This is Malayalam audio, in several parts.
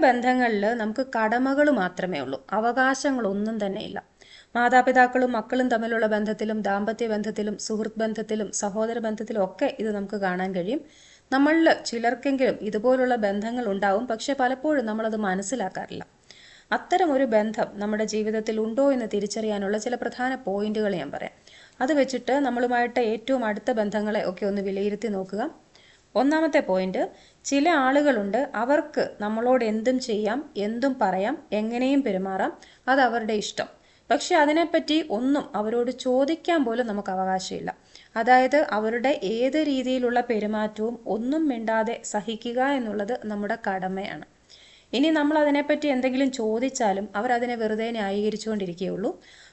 ബന്ധങ്ങളിൽ നമുക്ക് കടമകൾ മാത്രമേ ഉള്ളൂ, അവകാശങ്ങളൊന്നും തന്നെ ഇല്ല. മാതാപിതാക്കളും മക്കളും തമ്മിലുള്ള ബന്ധത്തിലും ദാമ്പത്യ ബന്ധത്തിലും സുഹൃത്ത് ബന്ധത്തിലും സഹോദര ബന്ധത്തിലും ഒക്കെ ഇത് നമുക്ക് കാണാൻ കഴിയും. നമ്മളിൽ ചിലർക്കെങ്കിലും ഇതുപോലുള്ള ബന്ധങ്ങൾ ഉണ്ടാവും, പക്ഷെ പലപ്പോഴും നമ്മളത് മനസ്സിലാക്കാറില്ല. അത്തരം ഒരു ബന്ധം നമ്മുടെ ജീവിതത്തിൽ ഉണ്ടോ എന്ന് തിരിച്ചറിയാനുള്ള ചില പ്രധാന പോയിന്റുകൾ ഞാൻ പറയാം. അത് വെച്ചിട്ട് നമ്മളുമായിട്ട് ഏറ്റവും അടുത്ത ബന്ധങ്ങളെ ഒക്കെ ഒന്ന് വിലയിരുത്തി നോക്കുക. ഒന്നാമത്തെ പോയിന്റ്, ചില ആളുകളുണ്ട്, അവർക്ക് നമ്മളോട് എന്തും ചെയ്യാം, എന്തും പറയാം, എങ്ങനെയും പെരുമാറാം, അത് അവരുടെ ഇഷ്ടം. പക്ഷെ അതിനെപ്പറ്റി ഒന്നും അവരോട് ചോദിക്കാൻ പോലും നമുക്ക് അവകാശമില്ല. അതായത് അവരുടെ ഏത് രീതിയിലുള്ള പെരുമാറ്റവും ഒന്നും മിണ്ടാതെ സഹിക്കുക എന്നുള്ളത് നമ്മുടെ കടമയാണ്. ഇനി നമ്മൾ അതിനെപ്പറ്റി എന്തെങ്കിലും ചോദിച്ചാലും അവർ അതിനെ വെറുതെ ന്യായീകരിച്ചുകൊണ്ടിരിക്കുകയുള്ളൂ.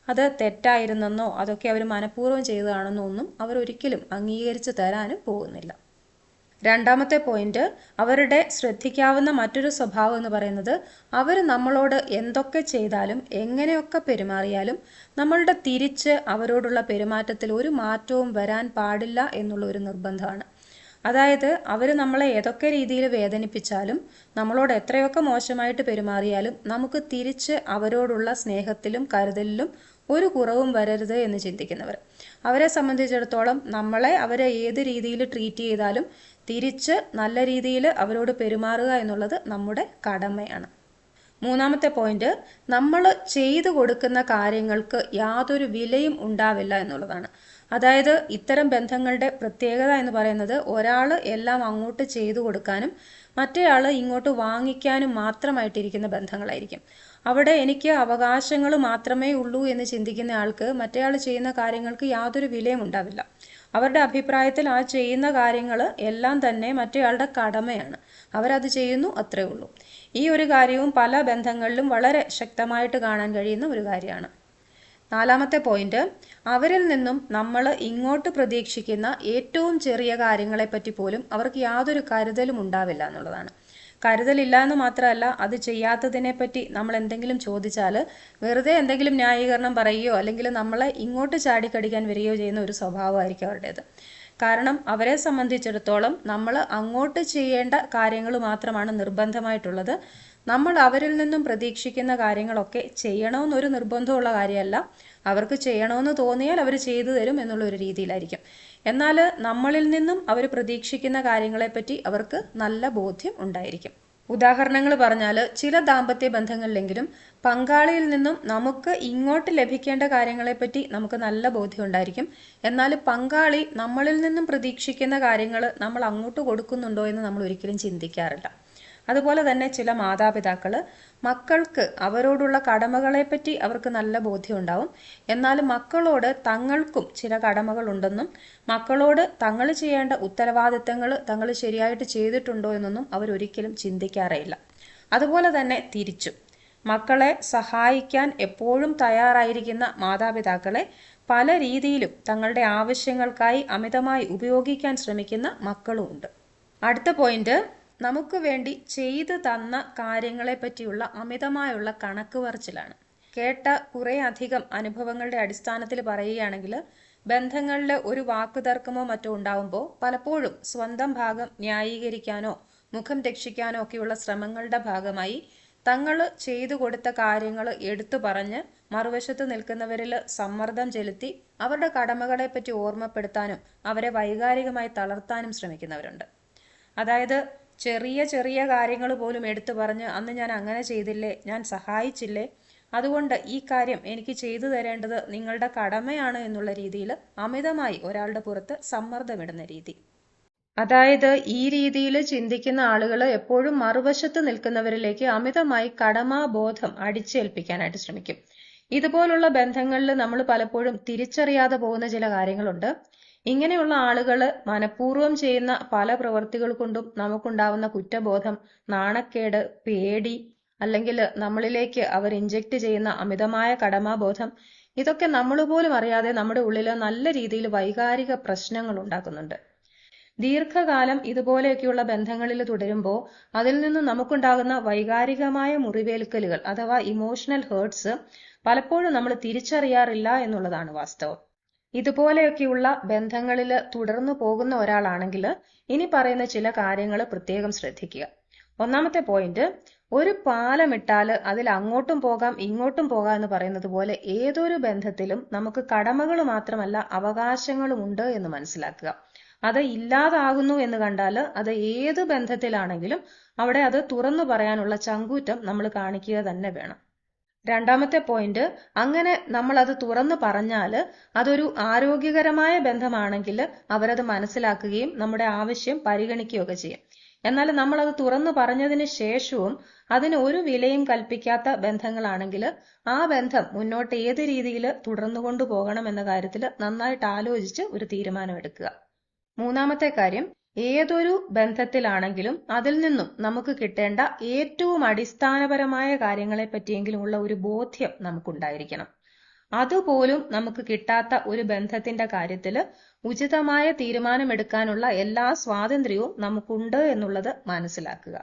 അത് തെറ്റായിരുന്നെന്നോ അതൊക്കെ അവർ മനഃപൂർവ്വം ചെയ്തതാണെന്നോ ഒന്നും അവർ ഒരിക്കലും അംഗീകരിച്ച് തരാനും പോകുന്നില്ല. രണ്ടാമത്തെ പോയിന്റ്, അവരുടെ ശ്രദ്ധിക്കാവുന്ന മറ്റൊരു സ്വഭാവം എന്ന് പറയുന്നത്, അവർ നമ്മളോട് എന്തൊക്കെ ചെയ്താലും എങ്ങനെയൊക്കെ പെരുമാറിയാലും നമ്മളുടെ തിരിച്ച് അവരോടുള്ള പെരുമാറ്റത്തിൽ ഒരു മാറ്റവും വരാൻ പാടില്ല എന്നുള്ള ഒരു നിർബന്ധമാണ്. അതായത് അവർ നമ്മളെ ഏതൊക്കെ രീതിയിൽ വേദനിപ്പിച്ചാലും നമ്മളോട് എത്രയൊക്കെ മോശമായിട്ട് പെരുമാറിയാലും നമുക്ക് തിരിച്ച് അവരോടുള്ള സ്നേഹത്തിലും കരുതലിലും ഒരു കുറവും വരരുത് എന്ന് ചിന്തിക്കുന്നവർ. അവരെ സംബന്ധിച്ചിടത്തോളം അവരെ ഏത് രീതിയിൽ ട്രീറ്റ് ചെയ്താലും തിരിച്ച് നല്ല രീതിയിൽ അവരോട് പെരുമാറുക എന്നുള്ളത് നമ്മുടെ കടമയാണ്. മൂന്നാമത്തെ പോയിന്റ്, നമ്മൾ ചെയ്തു കൊടുക്കുന്ന കാര്യങ്ങൾക്ക് യാതൊരു വിലയും ഉണ്ടാവില്ല എന്നുള്ളതാണ്. അതായത് ഇത്തരം ബന്ധങ്ങളുടെ പ്രത്യേകത എന്ന് പറയുന്നത്, ഒരാൾ എല്ലാം അങ്ങോട്ട് ചെയ്തു കൊടുക്കാനും മറ്റേയാൾ ഇങ്ങോട്ട് വാങ്ങിക്കാനും മാത്രമായിട്ടിരിക്കുന്ന ബന്ധങ്ങളായിരിക്കും. അവിടെ എനിക്ക് അവകാശങ്ങൾ മാത്രമേ ഉള്ളൂ എന്ന് ചിന്തിക്കുന്ന ആൾക്ക് മറ്റേയാൾ ചെയ്യുന്ന കാര്യങ്ങൾക്ക് യാതൊരു വിലയും ഉണ്ടാവില്ല. അവരുടെ അഭിപ്രായത്തിൽ ആ ചെയ്യുന്ന കാര്യങ്ങൾ എല്ലാം തന്നെ മറ്റേയാളുടെ കടമയാണ്. അവരത് ചെയ്യുന്നു, അത്രേ ഉള്ളൂ. ഈ ഒരു കാര്യവും പല ബന്ധങ്ങളിലും വളരെ ശക്തമായിട്ട് കാണാൻ കഴിയുന്ന ഒരു കാര്യമാണ്. നാലാമത്തെ പോയിന്റ്, അവരിൽ നിന്നും നമ്മൾ ഇങ്ങോട്ട് പ്രതീക്ഷിക്കുന്ന ഏറ്റവും ചെറിയ കാര്യങ്ങളെപ്പറ്റി പോലും അവർക്ക് യാതൊരു കരുതലും ഉണ്ടാവില്ല എന്നുള്ളതാണ്. കരുതലില്ല എന്ന് മാത്രമല്ല, അത് ചെയ്യാത്തതിനെപ്പറ്റി നമ്മൾ എന്തെങ്കിലും ചോദിച്ചാൽ വെറുതെ എന്തെങ്കിലും ന്യായീകരണം പറയുകയോ അല്ലെങ്കിൽ നമ്മളെ ഇങ്ങോട്ട് ചാടിക്കടിക്കാൻ വരികയോ ചെയ്യുന്ന ഒരു സ്വഭാവമായിരിക്കും അവരുടേത്. കാരണം അവരെ സംബന്ധിച്ചിടത്തോളം നമ്മൾ അങ്ങോട്ട് ചെയ്യേണ്ട കാര്യങ്ങൾ മാത്രമാണ് നിർബന്ധമായിട്ടുള്ളത്. നമ്മൾ അവരിൽ നിന്നും പ്രതീക്ഷിക്കുന്ന കാര്യങ്ങളൊക്കെ ചെയ്യണമെന്നൊരു നിർബന്ധമുള്ള കാര്യമല്ല. അവർക്ക് ചെയ്യണമെന്ന് തോന്നിയാൽ അവർ ചെയ്തു തരും എന്നുള്ള ഒരു രീതിയിലായിരിക്കും. എന്നാൽ നമ്മളിൽ നിന്നും അവർ പ്രതീക്ഷിക്കുന്ന കാര്യങ്ങളെപ്പറ്റി അവർക്ക് നല്ല ബോധ്യം ഉണ്ടായിരിക്കും. ഉദാഹരണങ്ങൾ പറഞ്ഞാൽ, ചില ദാമ്പത്യ ബന്ധങ്ങളിലെങ്കിലും പങ്കാളിയിൽ നിന്നും നമുക്ക് ഇങ്ങോട്ട് ലഭിക്കേണ്ട കാര്യങ്ങളെപ്പറ്റി നമുക്ക് നല്ല ബോധ്യം ഉണ്ടായിരിക്കും. എന്നാൽ പങ്കാളി നമ്മളിൽ നിന്നും പ്രതീക്ഷിക്കുന്ന കാര്യങ്ങൾ നമ്മൾ അങ്ങോട്ട് കൊടുക്കുന്നുണ്ടോ എന്ന് നമ്മൾ ഒരിക്കലും ചിന്തിക്കാറില്ല. അതുപോലെ തന്നെ ചില മാതാപിതാക്കൾ മക്കൾക്ക് അവരോടുള്ള കടമകളെപ്പറ്റി അവർക്ക് നല്ല ബോധ്യം ഉണ്ടാവും. എന്നാൽ മക്കളോട് തങ്ങൾക്കും ചില കടമകളുണ്ടെന്നും മക്കളോട് തങ്ങൾ ചെയ്യേണ്ട ഉത്തരവാദിത്തങ്ങൾ തങ്ങൾ ശരിയായിട്ട് ചെയ്തിട്ടുണ്ടോ എന്നൊന്നും അവരൊരിക്കലും ചിന്തിക്കാറേയില്ല. അതുപോലെ തന്നെ തിരിച്ചും മക്കളെ സഹായിക്കാൻ എപ്പോഴും തയ്യാറായിരിക്കുന്ന മാതാപിതാക്കളെ പല രീതിയിലും തങ്ങളുടെ ആവശ്യങ്ങൾക്കായി അമിതമായി ഉപയോഗിക്കാൻ ശ്രമിക്കുന്ന മക്കളുമുണ്ട്. അടുത്ത പോയിന്റ്, നമുക്ക് വേണ്ടി ചെയ്തു തന്ന കാര്യങ്ങളെ പറ്റിയുള്ള അമിതമായുള്ള കണക്ക് പറച്ചിലാണ്. കേട്ട കുറേ അധികം അനുഭവങ്ങളുടെ അടിസ്ഥാനത്തിൽ പറയുകയാണെങ്കിൽ, ബന്ധങ്ങളിൽ ഒരു വാക്കുതർക്കമോ മറ്റോ ഉണ്ടാവുമ്പോൾ പലപ്പോഴും സ്വന്തം ഭാഗം ന്യായീകരിക്കാനോ മുഖം രക്ഷിക്കാനോ ഒക്കെയുള്ള ശ്രമങ്ങളുടെ ഭാഗമായി തങ്ങൾ ചെയ്തു കൊടുത്ത കാര്യങ്ങൾ എടുത്തു പറഞ്ഞ് മറുവശത്ത് നിൽക്കുന്നവരിൽ സമ്മർദ്ദം ചെലുത്തി അവരുടെ കടമകളെ പറ്റി ഓർമ്മപ്പെടുത്താനും അവരെ വൈകാരികമായി തളർത്താനും ശ്രമിക്കുന്നവരുണ്ട്. അതായത് ചെറിയ ചെറിയ കാര്യങ്ങൾ പോലും എടുത്തു പറഞ്ഞ്, അന്ന് ഞാൻ അങ്ങനെ ചെയ്തില്ലേ, ഞാൻ സഹായിച്ചില്ലേ, അതുകൊണ്ട് ഈ കാര്യം എനിക്ക് ചെയ്തു തരേണ്ടത് നിങ്ങളുടെ കടമയാണ് എന്നുള്ള രീതിയിൽ അമിതമായി ഒരാളുടെ പുറത്ത് സമ്മർദ്ദമിടുന്ന രീതി. അതായത് ഈ രീതിയിൽ ചിന്തിക്കുന്ന ആളുകൾ എപ്പോഴും മറുവശത്ത് നിൽക്കുന്നവരിലേക്ക് അമിതമായി കടമാബോധം അടിച്ചേൽപ്പിക്കാനായിട്ട് ശ്രമിക്കും. ഇതുപോലുള്ള ബന്ധങ്ങളിൽ നമ്മൾ പലപ്പോഴും തിരിച്ചറിയാതെ പോകുന്ന ചില കാര്യങ്ങളുണ്ട്. ഇങ്ങനെയുള്ള ആളുകൾ മനഃപൂർവ്വം ചെയ്യുന്ന പല പ്രവൃത്തികൾ കൊണ്ടും നമുക്കുണ്ടാവുന്ന കുറ്റബോധം, നാണക്കേട്, പേടി, അല്ലെങ്കിൽ നമ്മളിലേക്ക് അവർ ഇൻജെക്ട് ചെയ്യുന്ന അമിതമായ കടമാബോധം, ഇതൊക്കെ നമ്മൾ പോലും അറിയാതെ നമ്മുടെ ഉള്ളിൽ നല്ല രീതിയിൽ വൈകാരിക പ്രശ്നങ്ങൾ ഉണ്ടാക്കുന്നുണ്ട്. ദീർഘകാലം ഇതുപോലെയൊക്കെയുള്ള ബന്ധങ്ങളിൽ തുടരുമ്പോൾ അതിൽ നിന്ന് നമുക്കുണ്ടാകുന്ന വൈകാരികമായ മുറിവേൽക്കലുകൾ അഥവാ ഇമോഷണൽ ഹേർട്സ് പലപ്പോഴും നമ്മൾ തിരിച്ചറിയാറില്ല എന്നുള്ളതാണ് വാസ്തവം. ഇതുപോലെയൊക്കെയുള്ള ബന്ധങ്ങളിൽ തുടർന്നു പോകുന്ന ഒരാളാണെങ്കിൽ ഇനി പറയുന്ന ചില കാര്യങ്ങൾ പ്രത്യേകം ശ്രദ്ധിക്കുക. ഒന്നാമത്തെ പോയിന്റ്, ഒരു പാലമിട്ടാൽ അതിൽ അങ്ങോട്ടും പോകാം ഇങ്ങോട്ടും പോകാം എന്ന് പറയുന്നത് പോലെ ഏതൊരു ബന്ധത്തിലും നമുക്ക് കടമകൾ മാത്രമല്ല അവകാശങ്ങളും ഉണ്ട് എന്ന് മനസ്സിലാക്കുക. അത് ഇല്ലാതാകുന്നു എന്ന് കണ്ടാൽ അത് ഏത് ബന്ധത്തിലാണെങ്കിലും അവിടെ അത് തുറന്നു പറയാനുള്ള ചങ്കൂറ്റം നമ്മൾ കാണിക്കുക തന്നെ വേണം. രണ്ടാമത്തെ പോയിന്റ്, അങ്ങനെ നമ്മൾ അത് തുറന്നു പറഞ്ഞാൽ അതൊരു ആരോഗ്യകരമായ ബന്ധമാണെങ്കിൽ അവരത് മനസ്സിലാക്കുകയും നമ്മുടെ ആവശ്യം പരിഗണിക്കുകയൊക്കെ ചെയ്യും. എന്നാൽ നമ്മൾ അത് തുറന്നു പറഞ്ഞതിന് ശേഷവും അതിന് ഒരു വിലയും കൽപ്പിക്കാത്ത ബന്ധങ്ങളാണെങ്കിൽ ആ ബന്ധം മുന്നോട്ട് ഏത് രീതിയിൽ തുടർന്നു കൊണ്ടുപോകണം എന്ന കാര്യത്തിൽ നന്നായിട്ട് ആലോചിച്ച് ഒരു തീരുമാനമെടുക്കുക. മൂന്നാമത്തെ കാര്യം, ഏതൊരു ബന്ധത്തിലാണെങ്കിലും അതിൽ നിന്നും നമുക്ക് കിട്ടേണ്ട ഏറ്റവും അടിസ്ഥാനപരമായ കാര്യങ്ങളെ പറ്റിയെങ്കിലും ഉള്ള ഒരു ബോധ്യം നമുക്കുണ്ടായിരിക്കണം. അതുപോലും നമുക്ക് കിട്ടാത്ത ഒരു ബന്ധത്തിന്റെ കാര്യത്തിൽ ഉചിതമായ തീരുമാനമെടുക്കാനുള്ള എല്ലാ സ്വാതന്ത്ര്യവും നമുക്കുണ്ട് എന്നുള്ളത് മനസ്സിലാക്കുക.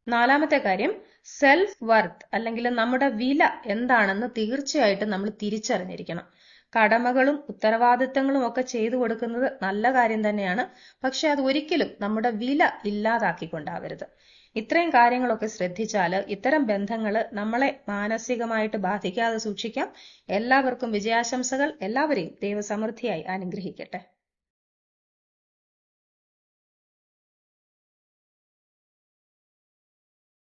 നാലാമത്തെ കാര്യം, സെൽഫ് വർത്ത് അല്ലെങ്കിൽ നമ്മുടെ വില എന്താണെന്ന് തീർച്ചയായിട്ടും നമ്മൾ തിരിച്ചറിഞ്ഞിരിക്കണം. കടമകളും ഉത്തരവാദിത്തങ്ങളും ഒക്കെ ചെയ്തു കൊടുക്കുന്നത് നല്ല കാര്യം തന്നെയാണ്, പക്ഷെ അത് ഒരിക്കലും നമ്മുടെ വില ഇല്ലാതാക്കിക്കൊണ്ടാവരുത്. ഇത്രയും കാര്യങ്ങളൊക്കെ ശ്രദ്ധിച്ചാൽ ഇത്തരം ബന്ധങ്ങൾ നമ്മളെ മാനസികമായിട്ട് ബാധിക്കാതെ സൂക്ഷിക്കാം. എല്ലാവർക്കും വിജയാശംസകൾ. എല്ലാവരെയും ദൈവസമൃദ്ധിയായി അനുഗ്രഹിക്കട്ടെ.